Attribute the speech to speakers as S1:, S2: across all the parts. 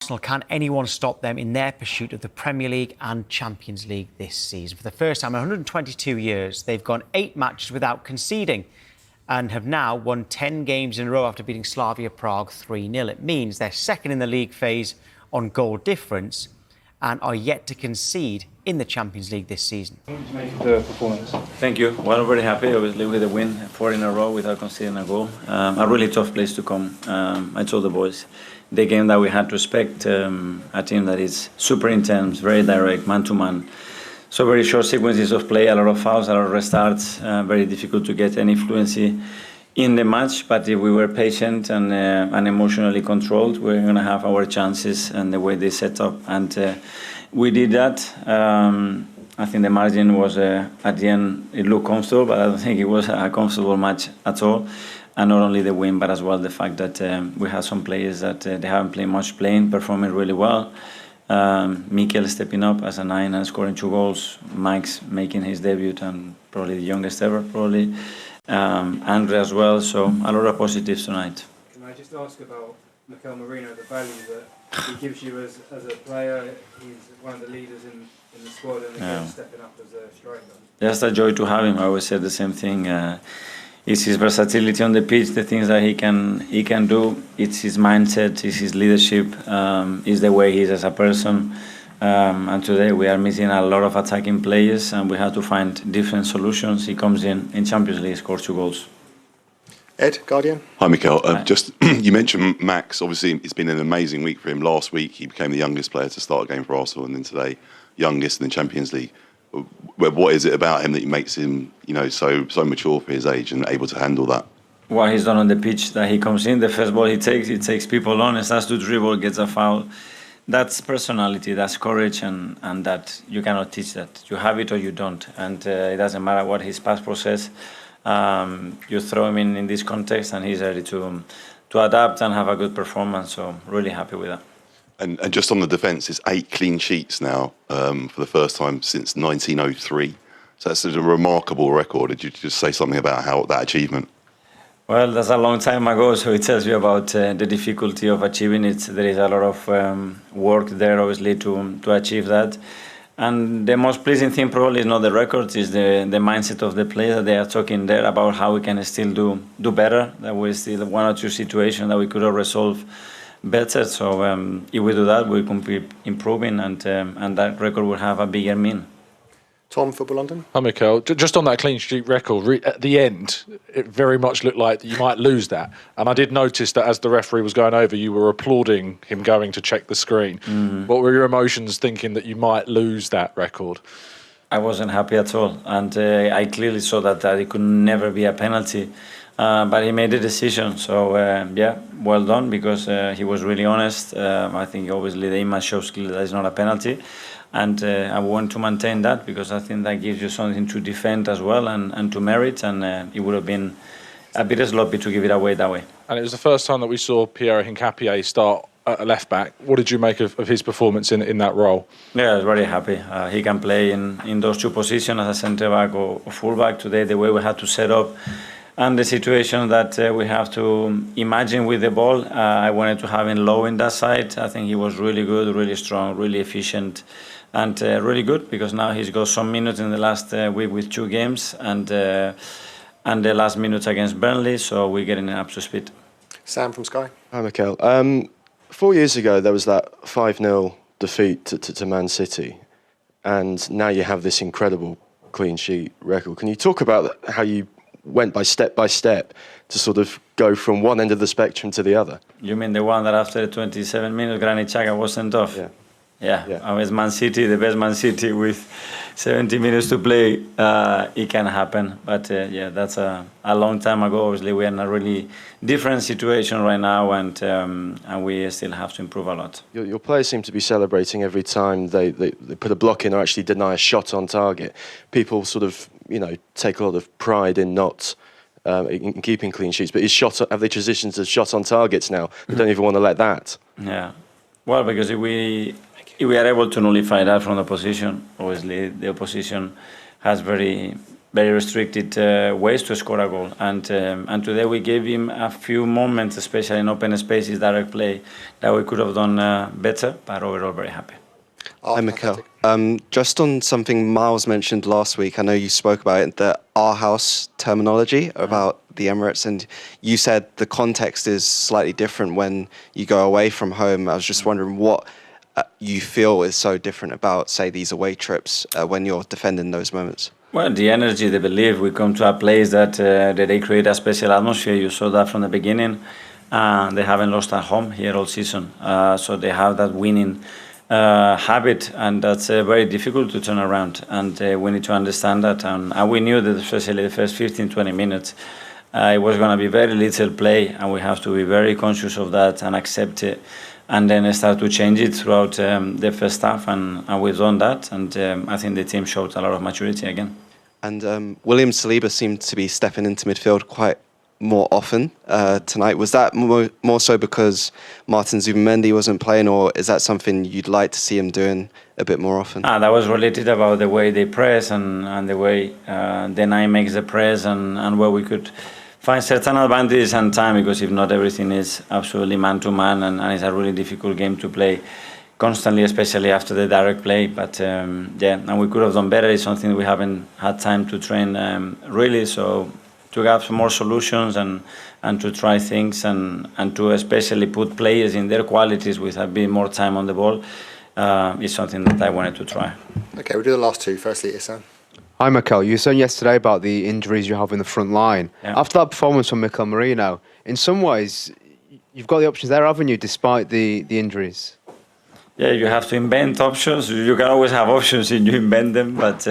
S1: Arsenal, can anyone stop them in their pursuit of the Premier League and Champions League this season? For the first time in 122 years, they've gone 8 matches without conceding and have now won 10 games in a row after beating Slavia Prague 3-0. It means they're second in the league phase on goal difference and are yet to concede in the Champions League this season.
S2: What did you make of the performance?
S3: Thank you. Well, I'm very happy, obviously, with the win, 4 in a row without conceding a goal. A really tough place to come. I told the boys, the game that we had to expect, a team that is super intense, very direct, man-to-man. So very short sequences of play, a lot of fouls, a lot of restarts, very difficult to get any fluency in the match. But if we were patient and emotionally controlled, we're going to have our chances and the way they set up. And we did that. I think the margin was, at the end, it looked comfortable, but I don't think it was a comfortable match at all. And not only the win, but as well the fact that we have some players that they haven't played much performing really well. Mikel stepping up as a 9 and scoring 2 goals. Mike's making his debut and probably the youngest ever, probably. Andre as well, so a lot of positives tonight.
S2: Can I just ask about Mikel Marino, the value that he gives you as a player? He's one of the leaders in the squad and again stepping up as a striker.
S3: Just a joy to have him. I always say the same thing. It's his versatility on the pitch, the things that he can do. It's his mindset, it's his leadership, it's the way he is as a person. And today we are missing a lot of attacking players, and we have to find different solutions. He comes in Champions League, scores 2 goals.
S4: Ed, Guardian.
S5: Hi, Mikel. Just you mentioned Max. Obviously, it's been an amazing week for him. Last week, he became the youngest player to start a game for Arsenal, and then today, youngest in the Champions League. What is it about him that makes him, so mature for his age and able to handle that?
S3: What he's done on the pitch, that he comes in, the first ball he takes people on, starts to dribble, gets a foul. That's personality, that's courage, and that you cannot teach that. You have it or you don't, and it doesn't matter what his past process. You throw him in this context, and he's ready to adapt and have a good performance. So really happy with that.
S5: And just on the defence, it's 8 clean sheets now for the first time since 1903. So that's a remarkable record. Did you just say something about that achievement?
S3: Well, that's a long time ago, so it tells you about the difficulty of achieving it. There is a lot of work there, obviously, to achieve that. And the most pleasing thing probably is not the records, is the mindset of the players that they are talking there about how we can still do better, that we still have 1 or 2 situations that we could have resolved better. So if we do that, we can be improving, and that record will have a bigger mean.
S4: Tom, Football London.
S6: Hi, Mikel. Just on that clean sheet record, at the end, it very much looked like you might lose that. And I did notice that as the referee was going over, you were applauding him going to check the screen. What were your emotions thinking that you might lose that record?
S3: I wasn't happy at all. And I clearly saw that it could never be a penalty. But he made the decision. So, well done, because he was really honest. I think, obviously, the image shows clearly that it's not a penalty. And I want to maintain that, because I think that gives you something to defend as well and to merit, and it would have been a bit sloppy to give it away that way.
S6: And it was the first time that we saw Pierre Hincapié start at a left-back. What did you make of his performance in that role?
S3: Yeah, I was very happy. He can play in those 2 positions as a centre-back or full-back. Today, the way we had to set up and the situation that we have to imagine with the ball, I wanted to have him low in that side. I think he was really good, really strong, really efficient. And really good, because now he's got some minutes in the last week with 2 games and the last minutes against Burnley, so we're getting up to speed.
S4: Sam from Sky.
S7: Hi, Mikel. 4 years ago, there was that 5-0 defeat to Man City, and now you have this incredible clean sheet record. Can you talk about how you went by step to sort of go from one end of the spectrum to the other?
S3: You mean the one that after 27 minutes, Granit Xhaka was sent off? Yeah. I mean, Man City, the best Man City with 70 minutes to play, it can happen. But that's a long time ago. Obviously, we're in a really different situation right now, and we still have to improve a lot.
S7: Your players seem to be celebrating every time they put a block in or actually deny a shot on target. People sort of, take a lot of pride in not in keeping clean sheets. But have they transitioned to shot on targets now? They don't even want to let that.
S3: Yeah. Well, because if we are able to nullify that from the opposition, obviously the opposition has very very restricted ways to score a goal. And today we gave him a few moments, especially in open spaces, direct play, that we could have done better, but overall very happy.
S7: Hi, Mikel. Just on something Miles mentioned last week, I know you spoke about it, the our house terminology about the Emirates, and you said the context is slightly different when you go away from home. I was just wondering what you feel is so different about, say, these away trips when you're defending those moments.
S3: Well, the energy, the belief. We come to a place that they create a special atmosphere. You saw that from the beginning. They haven't lost at home here all season, so they have that winning habit, and that's very difficult to turn around. And we need to understand that. And we knew that, especially the first 15-20 minutes, it was going to be very little play, and we have to be very conscious of that and accept it. And then start to change it throughout the first half, and we've done that. And I think the team showed a lot of maturity again.
S7: And William Saliba seemed to be stepping into midfield quite more often tonight. Was that more so because Martin Zubimendi wasn't playing, or is that something you'd like to see him doing a bit more often?
S3: That was related about the way they press and the way the nine makes the press, and where we could find certain advantages and time, because if not, everything is absolutely man-to-man, and it's a really difficult game to play constantly, especially after the direct play. But and we could have done better. It's something we haven't had time to train really, so to have some more solutions and to try things and to especially put players in their qualities with a bit more time on the ball is something that I wanted to try.
S4: Okay, we'll do the last two. Firstly, Isan.
S8: Hi, Mikel. You were saying yesterday about the injuries you have in the front line.
S3: Yeah.
S8: After that performance from Mikel Merino, in some ways, you've got the options there, haven't you, despite the injuries?
S3: Yeah, you have to invent options. You can always have options if you invent them, but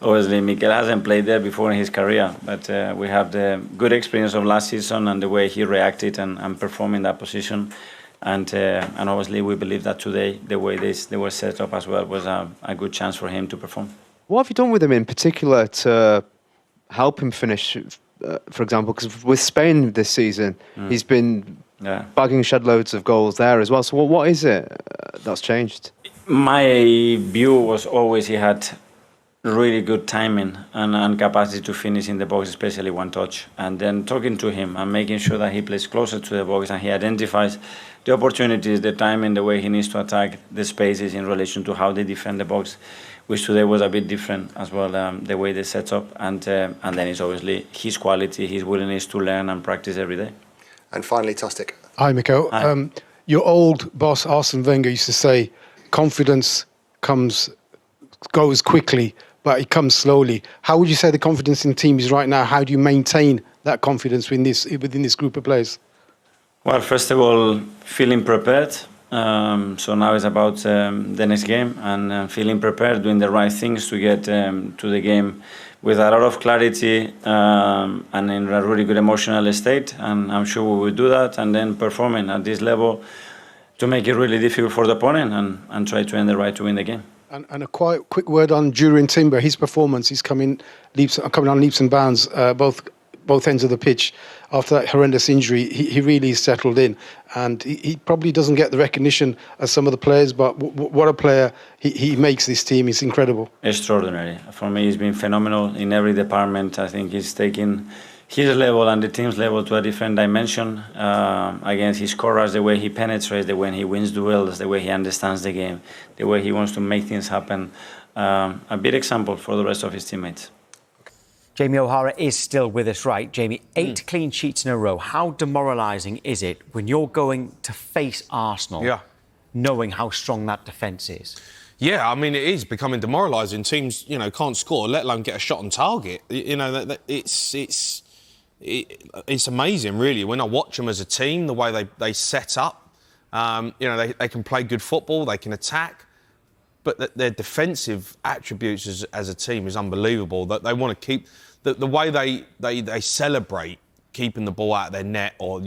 S3: obviously Mikel hasn't played there before in his career. But we have the good experience of last season and the way he reacted and performed in that position. And obviously we believe that today, the way they were set up as well was a good chance for him to perform.
S8: What have you done with him in particular to help him finish, for example? Because with Spain this season, he's been bagging shed loads of goals there as well. So what is it that's changed?
S3: My view was always he had really good timing and capacity to finish in the box, especially one touch. And then talking to him and making sure that he plays closer to the box and he identifies the opportunities, the timing, the way he needs to attack the spaces in relation to how they defend the box, which today was a bit different as well, the way they set up. And then it's obviously his quality, his willingness to learn and practice every day.
S4: And finally, Tostic.
S9: Hi, Mikel.
S3: Hi.
S9: Your old boss, Arsene Wenger, used to say, confidence goes quickly, but it comes slowly. How would you say the confidence in the team is right now? How do you maintain that confidence within this group of players?
S3: Well, first of all, feeling prepared. So now it's about the next game and feeling prepared, doing the right things to get to the game with a lot of clarity and in a really good emotional state. And I'm sure we will do that, and then performing at this level to make it really difficult for the opponent and try to earn the right to win the game.
S9: And a quite quick word on Jurien Timber. His performance is coming on leaps and bounds, both ends of the pitch. After that horrendous injury, he really is settled in, and he probably doesn't get the recognition as some of the players, but what a player he makes this team. It's incredible.
S3: Extraordinary. For me, he's been phenomenal in every department. I think he's taken his level and the team's level to a different dimension. Again, he scores, the way he penetrates, the way he wins duels, the way he understands the game, the way he wants to make things happen. A big example for the rest of his teammates.
S1: Jamie O'Hara is still with us, right? Jamie, 8 clean sheets in a row. How demoralising is it when you're going to face Arsenal, knowing how strong that defence is?
S10: Yeah, I mean, it is becoming demoralising. Teams, can't score, let alone get a shot on target. It's amazing, really. When I watch them as a team, the way they set up, they can play good football, they can attack. But their defensive attributes as a team is unbelievable. That they want to keep the way they celebrate keeping the ball out of their net, or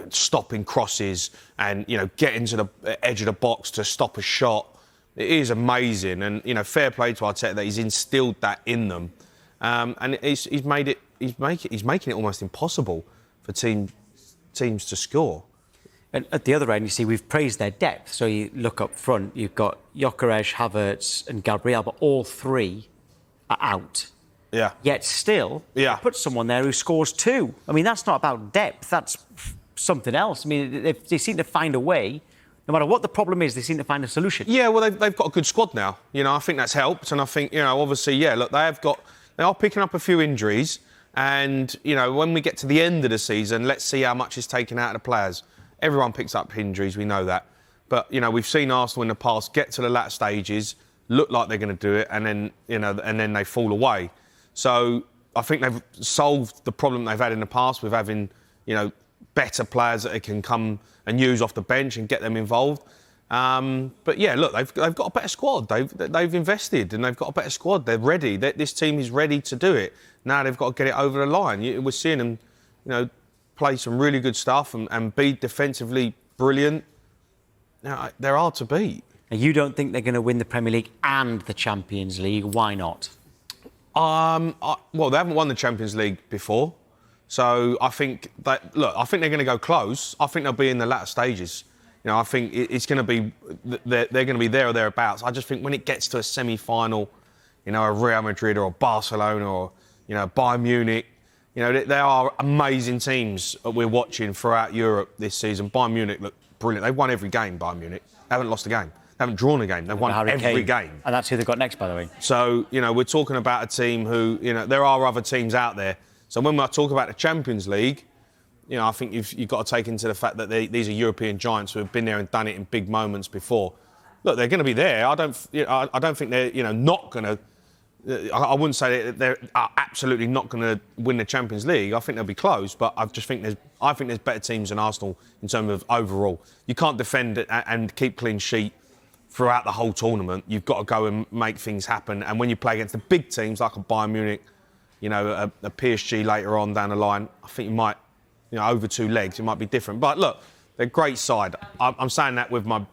S10: stopping crosses and getting to the edge of the box to stop a shot. It is amazing, and fair play to Arteta that he's instilled that in them, and he's making it almost impossible for teams to score.
S1: And at the other end, you see, we've praised their depth. So you look up front, you've got Gyökeres, Havertz and Gabriel, but all three are out.
S10: Yeah.
S1: Yet still, put someone there who scores 2. I mean, that's not about depth. That's something else. I mean, they seem to find a way. No matter what the problem is, they seem to find a solution.
S10: Yeah, well, they've got a good squad now. You know, I think that's helped. And I think, you know, obviously, look, they are picking up a few injuries. And, you know, when we get to the end of the season, let's see how much is taken out of the players. Everyone picks up injuries, we know that. But, you know, we've seen Arsenal in the past get to the latter stages, look like they're going to do it, and then, you know, and then they fall away. So I think they've solved the problem they've had in the past with having, you know, better players that they can come and use off the bench and get them involved. But yeah, look, they've got a better squad. They've invested and they've got a better squad. They're ready. This team is ready to do it. Now they've got to get it over the line. We're seeing them, you know, play some really good stuff and be defensively brilliant. Now they're hard to beat.
S1: And you don't think they're going to win the Premier League and the Champions League? Why not?
S10: Well, they haven't won the Champions League before, so I think they're going to go close. I think they'll be in the latter stages. You know, I think it's going to be they're going to be there or thereabouts. I just think when it gets to a semi-final, you know, a Real Madrid or Barcelona or, you know, Bayern Munich, you know, there are amazing teams that we're watching throughout Europe this season. Bayern Munich look brilliant. They've won every game. Bayern Munich haven't lost a game. They haven't drawn a game. They've won every game.
S1: And that's who they've got next, by the way.
S10: So, you know, we're talking about a team who, you know, there are other teams out there. So when I talk about the Champions League, you know, I think you've got to take into the fact that these are European giants who have been there and done it in big moments before. Look, they're going to be there. I don't think they're, you know, not going to. I wouldn't say they're absolutely not going to win the Champions League. I think they'll be close, but I think there's better teams than Arsenal in terms of overall. You can't defend it and keep clean sheet throughout the whole tournament. You've got to go and make things happen. And when you play against the big teams like a Bayern Munich, you know, a PSG later on down the line, I think you might. You know, over 2 legs, it might be different. But look, they're a great side. I'm saying that with my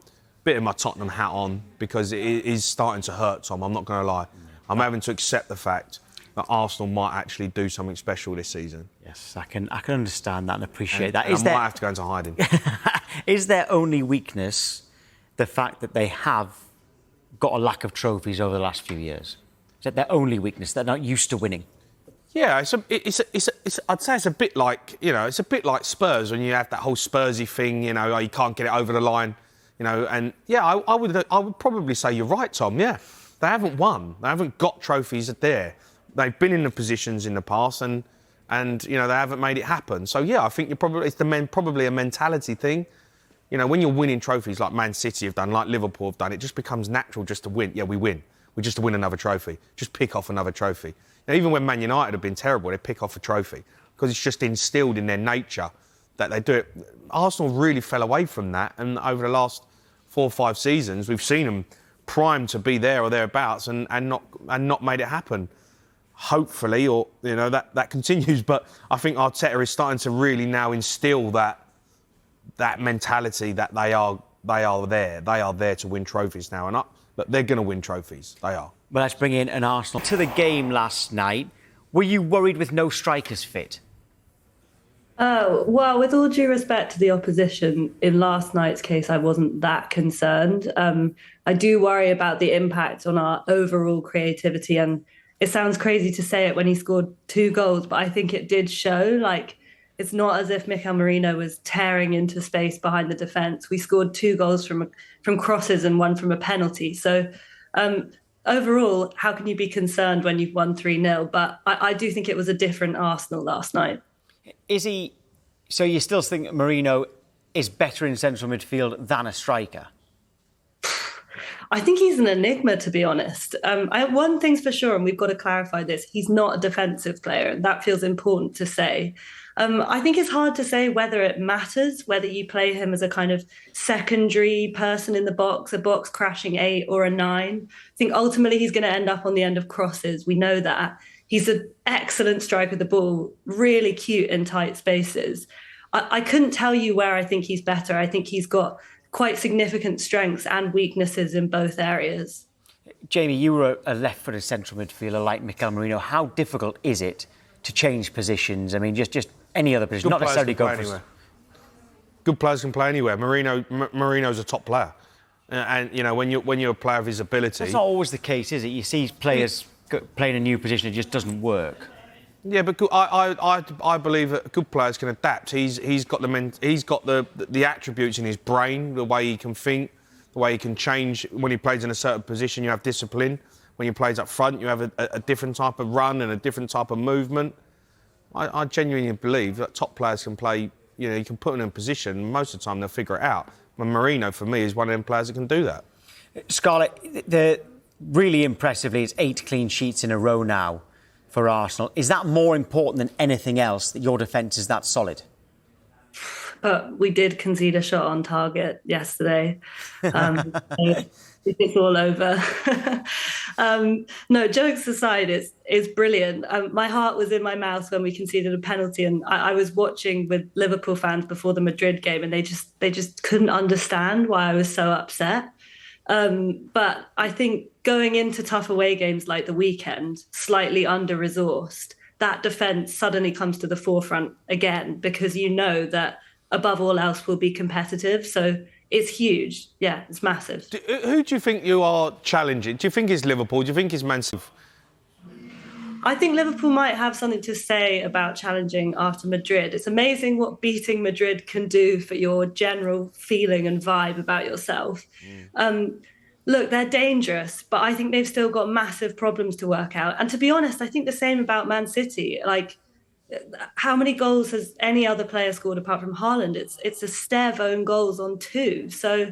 S10: bit of my Tottenham hat on because it is starting to hurt, Tom. I'm not going to lie. I'm having to accept the fact that Arsenal might actually do something special this season.
S1: Yes, I can understand that and appreciate that.
S10: I might have to go into hiding.
S1: Is their only weakness the fact that they have got a lack of trophies over the last few years? Is that their only weakness? They're not used to winning?
S10: Yeah, I'd say it's a bit like, you know, it's a bit like Spurs when you have that whole Spursy thing, you know, you can't get it over the line, you know, and yeah, I would probably say you're right, Tom. Yeah, they haven't won, they haven't got trophies there. They've been in the positions in the past, and you know they haven't made it happen. So yeah, I think it's probably a mentality thing. You know, when you're winning trophies like Man City have done, like Liverpool have done, it just becomes natural just to win. Yeah, we win. We just win another trophy. Just pick off another trophy. Now, even when Man United have been terrible, they pick off a trophy because it's just instilled in their nature that they do it. Arsenal really fell away from that, and over the last 4 or 5 seasons, we've seen them primed to be there or thereabouts and not made it happen. Hopefully, or you know that continues. But I think Arteta is starting to really now instill that mentality that they are there. They are there to win trophies now, and they're going to win trophies. They are.
S1: Well, let's bring in an Arsenal. To the game last night, were you worried with no strikers fit?
S11: Oh, well, with all due respect to the opposition, in last night's case, I wasn't that concerned. I do worry about the impact on our overall creativity. And it sounds crazy to say it when he scored 2 goals, but I think it did show, like, it's not as if Mikel Arteta was tearing into space behind the defence. We scored 2 goals from crosses and 1 from a penalty. So, overall, how can you be concerned when you've won 3-0? But I do think it was a different Arsenal last night.
S1: Is he... So you still think Mourinho is better in central midfield than a striker?
S11: I think he's an enigma, to be honest. One thing's for sure, and we've got to clarify this, he's not a defensive player, and that feels important to say. I think it's hard to say whether it matters, whether you play him as a kind of secondary person in the box, a box crashing 8 or a 9. I think ultimately he's going to end up on the end of crosses. We know that. He's an excellent striker of the ball, really cute in tight spaces. I couldn't tell you where I think he's better. I think he's got quite significant strengths and weaknesses in both areas.
S1: Jamie, you were a left-footed central midfielder like Mikel Arteta. How difficult is it to change positions? I mean, just any other position, not necessarily go for anywhere.
S10: Good players can play anywhere. Mourinho's a top player, and you know when you're a player of his ability.
S1: That's not always the case, is it? You see players playing a new position, it just doesn't work.
S10: Yeah, but I believe that good players can adapt. He's got the attributes in his brain, the way he can think, the way he can change. When he plays in a certain position, you have discipline. When he plays up front, you have a different type of run and a different type of movement. I genuinely believe that top players can play. You can put them in a position. Most of the time, they'll figure it out. And Marino, for me, is one of them players that can do that.
S1: Scarlett, really impressively, it's 8 clean sheets in a row now for Arsenal. Is that more important than anything else, that your defence is that solid?
S11: But we did concede a shot on target yesterday. It's all over. No, jokes aside, it's brilliant. My heart was in my mouth when we conceded a penalty, and I was watching with Liverpool fans before the Madrid game, and they just couldn't understand why I was so upset. But I think going into tough away games like the weekend, slightly under-resourced, that defence suddenly comes to the forefront again, because you know that above all else will be competitive. So it's huge. Yeah, it's massive.
S10: Who do you think you are challenging? Do you think it's Liverpool? Do you think it's Man City?
S11: I think Liverpool might have something to say about challenging after Madrid. It's amazing what beating Madrid can do for your general feeling and vibe about yourself. Look, they're dangerous, but I think they've still got massive problems to work out. And to be honest, I think the same about Man City. Like, how many goals has any other player scored apart from Haaland? It's a stare of own goals on 2. So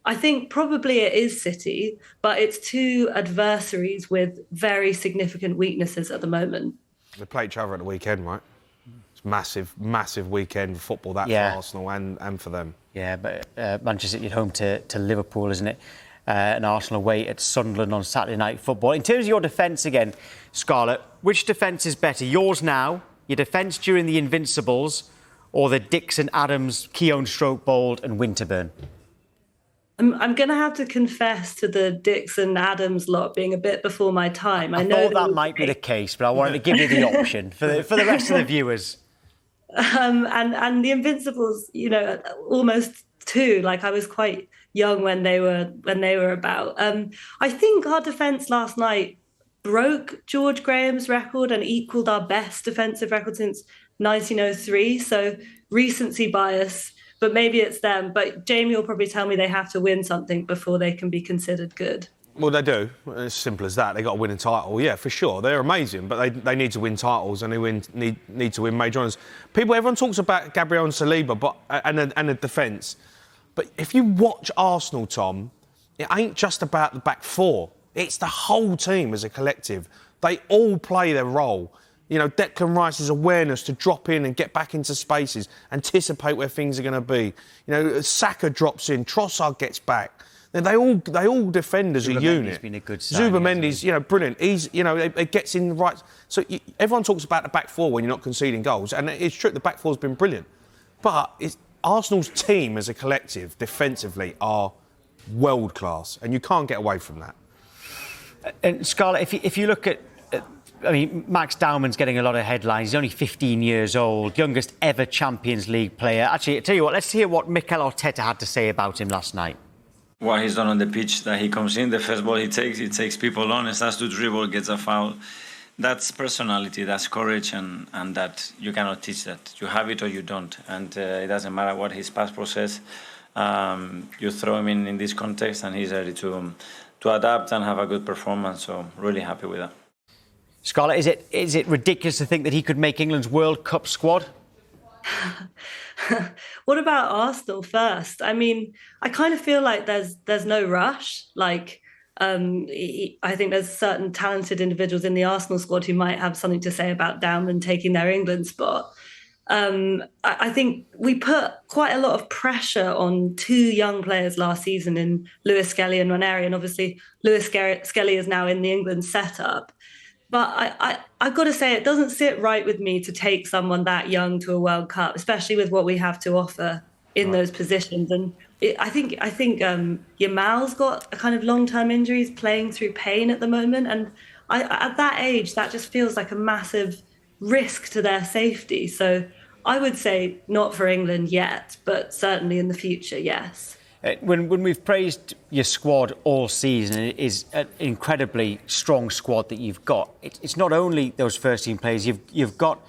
S11: I think probably it is City, but it's 2 adversaries with very significant weaknesses at the moment.
S10: They play each other at the weekend, right? It's massive weekend for football, for Arsenal and for them.
S1: Yeah, but Manchester City at home to Liverpool, isn't it? And Arsenal away at Sunderland on Saturday Night Football. In terms of your defence again, Scarlett, which defence is better? Yours now, your defence during the Invincibles, or the Dixon, Adams, Keown, Bold and Winterburn?
S11: I'm going to have to confess to the Dixon, Adams lot being a bit before my time. I know
S1: thought that might be the case, but I wanted to give you the option for the rest of the viewers.
S11: And the Invincibles, almost 2. Like, I was quite young when they were about. I think our defence last night broke George Graham's record and equalled our best defensive record since 1903. So recency bias, but maybe it's them. But Jamie will probably tell me they have to win something before they can be considered good.
S10: Well, they do. It's as simple as that. They got to win a title, yeah, for sure. They're amazing, but they need to win titles and they need to win major honours. Everyone talks about Gabriel and Saliba, and the defence. But if you watch Arsenal, Tom, it ain't just about the back 4. It's the whole team as a collective. They all play their role. Declan Rice's awareness to drop in and get back into spaces, anticipate where things are going to be. Saka drops in, Trossard gets back. They all defend as a unit.
S1: Zubimendi's been a good signing.
S10: Zubimendi's, brilliant. He's, it gets in the right. So everyone talks about the back 4 when you're not conceding goals, and it's true. The back 4's been brilliant, but Arsenal's team as a collective defensively are world class, and you can't get away from that.
S1: And Scarlett, if you look at, Max Dowman's getting a lot of headlines. He's only 15 years old, youngest ever Champions League player. Actually, I tell you what, let's hear what Mikel Arteta had to say about him last night.
S3: What he's done on the pitch, that he comes in, the first ball he takes people on, starts to dribble, gets a foul. That's personality, that's courage, and that you cannot teach that. You have it or you don't, and it doesn't matter what his past process. You throw him in this context, and he's ready to adapt and have a good performance. So really happy with that.
S1: Scarlett, is it ridiculous to think that he could make England's World Cup squad?
S11: What about Arsenal first? I kind of feel like there's no rush. Like, I think there's certain talented individuals in the Arsenal squad who might have something to say about Downman taking their England spot. I think we put quite a lot of pressure on 2 young players last season in Lewis Skelly and Ranieri, and obviously Lewis Skelly is now in the England setup. But I've got to say, it doesn't sit right with me to take someone that young to a World Cup, especially with what we have to offer in those positions. And I think Yamal's got a kind of long-term injuries, playing through pain at the moment. And at that age, that just feels like a massive risk to their safety. So I would say not for England yet, but certainly in the future, yes.
S1: When we've praised your squad all season, it is an incredibly strong squad that you've got. It's not only those first-team players. You've got...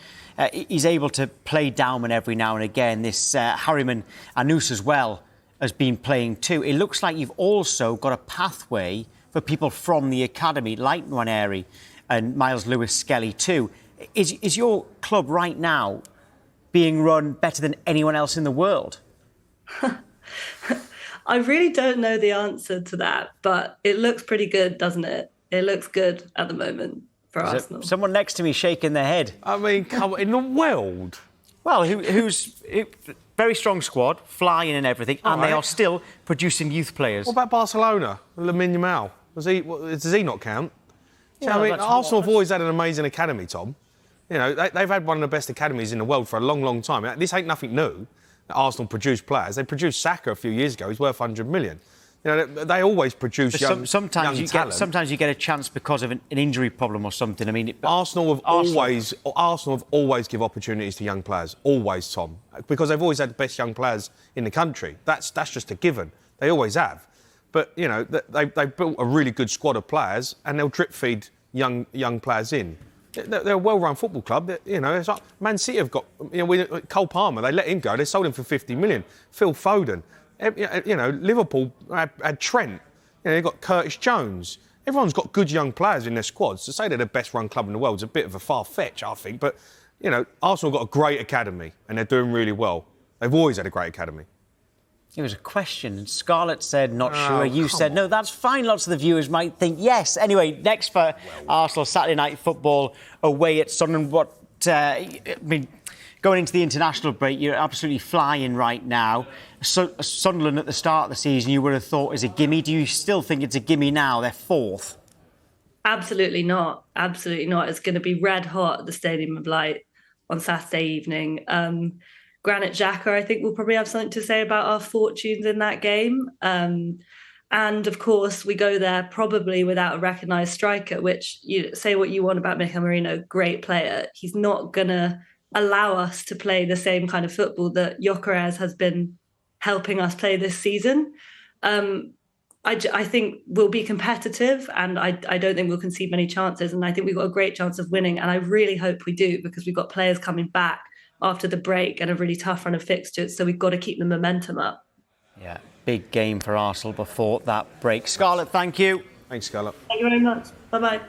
S1: he's able to play Dauman every now and again. This Harriman Anous as well has been playing too. It looks like you've also got a pathway for people from the academy, like Nwaneri and Miles Lewis-Skelly too. Is your club right now being run better than anyone else in the world?
S11: I really don't know the answer to that, but it looks pretty good, doesn't it? It looks good at the moment for Arsenal.
S1: Someone next to me shaking their head.
S10: I mean, come on, in the world.
S1: Well, who's very strong squad, flying and everything, and they are still producing youth players.
S10: What about Barcelona? Lamine Yamal? Does he not count? Yeah, I mean, Arsenal have always had an amazing academy, Tom. You know, they've had one of the best academies in the world for a long, long time. This ain't nothing new. Arsenal produce players. They produced Saka a few years ago. He's worth 100 million. You know, they always produce young talent.
S1: Sometimes you get a chance because of an injury problem or something. I mean,
S10: Arsenal have always give opportunities to young players. Always, Tom, because they've always had the best young players in the country. That's just a given. They always have. But you know, they've built a really good squad of players, and they'll drip feed young players in. They're a well-run football club. You know, it's like Man City have got. You know, Cole Palmer. They let him go. They sold him for 50 million. Phil Foden. You know, Liverpool had Trent. You know, they've got Curtis Jones. Everyone's got good young players in their squads. To say they're the best-run club in the world is a bit of a far-fetch, I think. But you know, Arsenal got a great academy, and they're doing really well. They've always had a great academy.
S1: It was a question. Scarlett said, not sure. You said, no, that's fine. Lots of the viewers might think yes. Anyway, next for Arsenal, Saturday night football away at Sunderland. Going into the international break, you're absolutely flying right now. Sunderland at the start of the season, you would have thought is a gimme. Do you still think it's a gimme now? They're fourth.
S11: Absolutely not. Absolutely not. It's going to be red hot at the Stadium of Light on Saturday evening. Granit Xhaka, I think, will probably have something to say about our fortunes in that game. And, of course, we go there probably without a recognised striker, which, you say what you want about Mikel Merino, great player. He's not going to allow us to play the same kind of football that Gyökeres has been helping us play this season. I think we'll be competitive, and I don't think we'll concede many chances. And I think we've got a great chance of winning. And I really hope we do, because we've got players coming back after the break and a really tough run of fixtures, so we've got to keep the momentum up.
S1: Yeah, big game for Arsenal before that break. Scarlett, thank you.
S10: Thanks, Scarlett.
S11: Thank you very much. Bye-bye.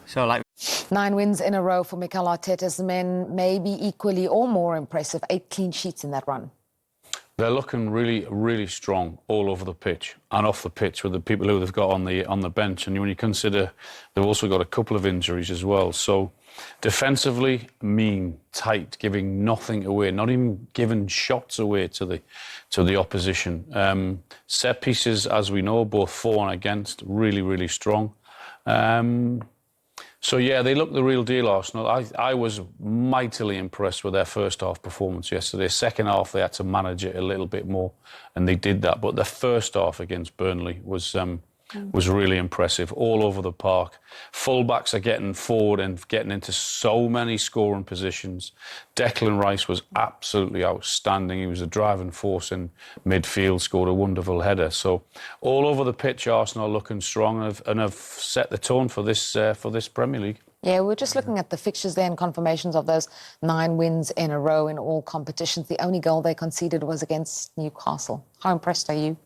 S1: So,
S12: 9 wins in a row for Mikel Arteta's men, maybe equally or more impressive. 8 clean sheets in that run.
S13: They're looking really, really strong all over the pitch and off the pitch with the people who they've got on the bench. And when you consider they've also got a couple of injuries as well. So defensively, mean, tight, giving nothing away, not even giving shots away to the opposition. Set pieces, as we know, both for and against, really, really strong. So, yeah, they look the real deal, Arsenal. I was mightily impressed with their first half performance yesterday. Second half, they had to manage it a little bit more, and they did that. But the first half against Burnley was really impressive, all over the park. Fullbacks are getting forward and getting into so many scoring positions. Declan Rice was absolutely outstanding. He was a driving force in midfield, scored a wonderful header. So all over the pitch, Arsenal looking strong and have set the tone for this Premier League.
S12: Yeah, we're just looking at the fixtures there and confirmations of those 9 wins in a row in all competitions. The only goal they conceded was against Newcastle. How impressed are you?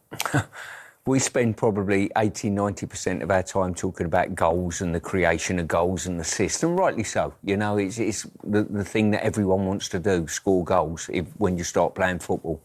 S14: We spend probably 80-90% of our time talking about goals and the creation of goals and assists, and rightly so. You know, it's the thing that everyone wants to do, score goals when you start playing football.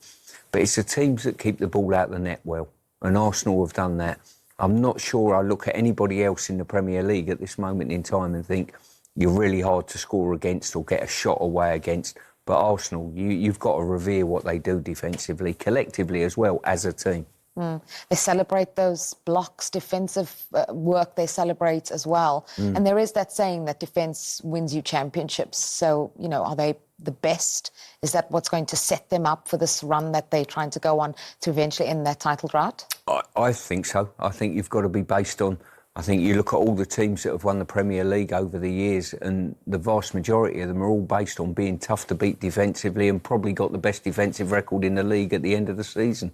S14: But it's the teams that keep the ball out of the net well, and Arsenal have done that. I'm not sure I look at anybody else in the Premier League at this moment in time and think you're really hard to score against or get a shot away against. But Arsenal, you've got to revere what they do defensively, collectively as well, as a team.
S12: They celebrate those blocks, defensive work they celebrate as well. And there is that saying that defence wins you championships. So, you know, are they the best? Is that what's going to set them up for this run that they're trying to go on to eventually end their title drought?
S14: I think so. I think you've got to be based on... I think you look at all the teams that have won the Premier League over the years, and the vast majority of them are all based on being tough to beat defensively and probably got the best defensive record in the league at the end of the season.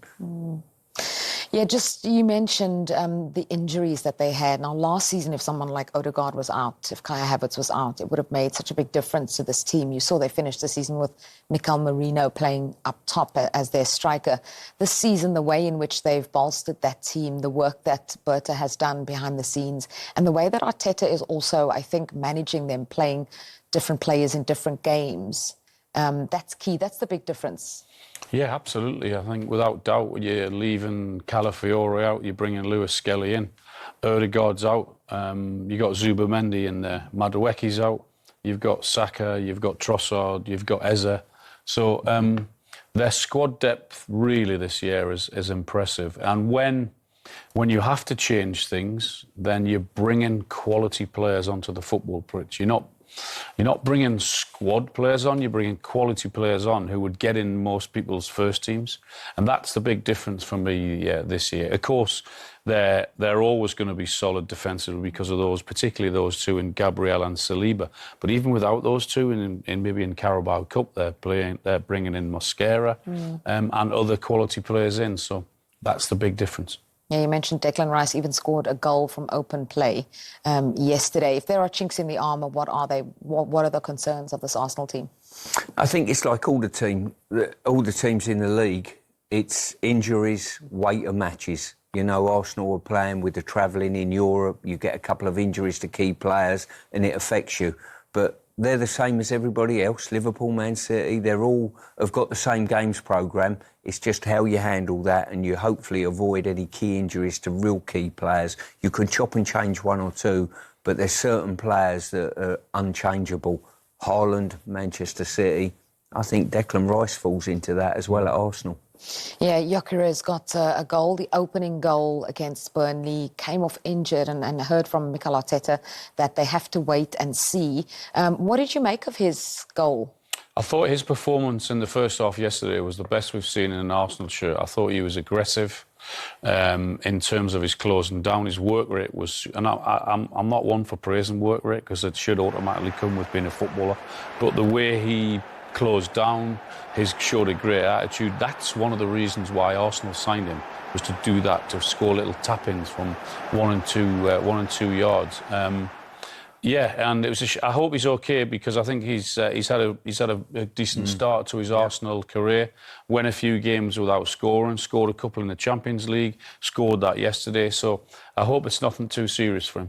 S12: Yeah, just you mentioned the injuries that they had. Now, last season, if someone like Odegaard was out, if Kai Havertz was out, it would have made such a big difference to this team. You saw they finished the season with Mikel Marino playing up top as their striker. This season, the way in which they've bolstered that team, the work that Berta has done behind the scenes, and the way that Arteta is also, I think, managing them, playing different players in different games, that's key. That's the big difference.
S13: Yeah, absolutely. I think without doubt, you're leaving Calafiore out, you're bringing Lewis Skelly in. Odegaard's out. You've got Zubamendi in there. Madueke's out. You've got Saka, you've got Trossard, you've got Eze. So their squad depth really this year is impressive. And when you have to change things, then you're bringing quality players onto the football pitch. You're not bringing squad players on, you're bringing quality players on who would get in most people's first teams. And that's the big difference for me this year. Of course, they're always going to be solid defensively because of those, particularly those two in Gabriel and Saliba. But even without those two, maybe in Carabao Cup, they're bringing in Mosquera and other quality players in. So that's the big difference.
S12: Yeah, you mentioned Declan Rice even scored a goal from open play yesterday. If there are chinks in the armour, what are they? What are the concerns of this Arsenal team?
S14: I think it's like all the teams in the league. It's injuries, weight of matches. You know, Arsenal are playing with the travelling in Europe. You get a couple of injuries to key players and it affects you. But they're the same as everybody else. Liverpool, Man City, they're all have got the same games programme. It's just how you handle that and you hopefully avoid any key injuries to real key players. You can chop and change one or two, but there's certain players that are unchangeable. Haaland, Manchester City. I think Declan Rice falls into that as well at Arsenal.
S12: Yeah, Gyökeres got a goal. The opening goal against Burnley came off injured and heard from Mikel Arteta that they have to wait and see. What did you make of his goal?
S13: I thought his performance in the first half yesterday was the best we've seen in an Arsenal shirt. I thought he was aggressive in terms of his closing down. His work rate was... And I'm not one for praising work rate because it should automatically come with being a footballer. But the way he closed down, he showed a great attitude. That's one of the reasons why Arsenal signed him, was to do that, to score little tap-ins from 1 and 2 yards. Yeah, and it was. I hope he's okay because I think he's had a decent start to his Arsenal career. Went a few games without scoring, scored a couple in the Champions League, scored that yesterday. So I hope it's nothing too serious for him.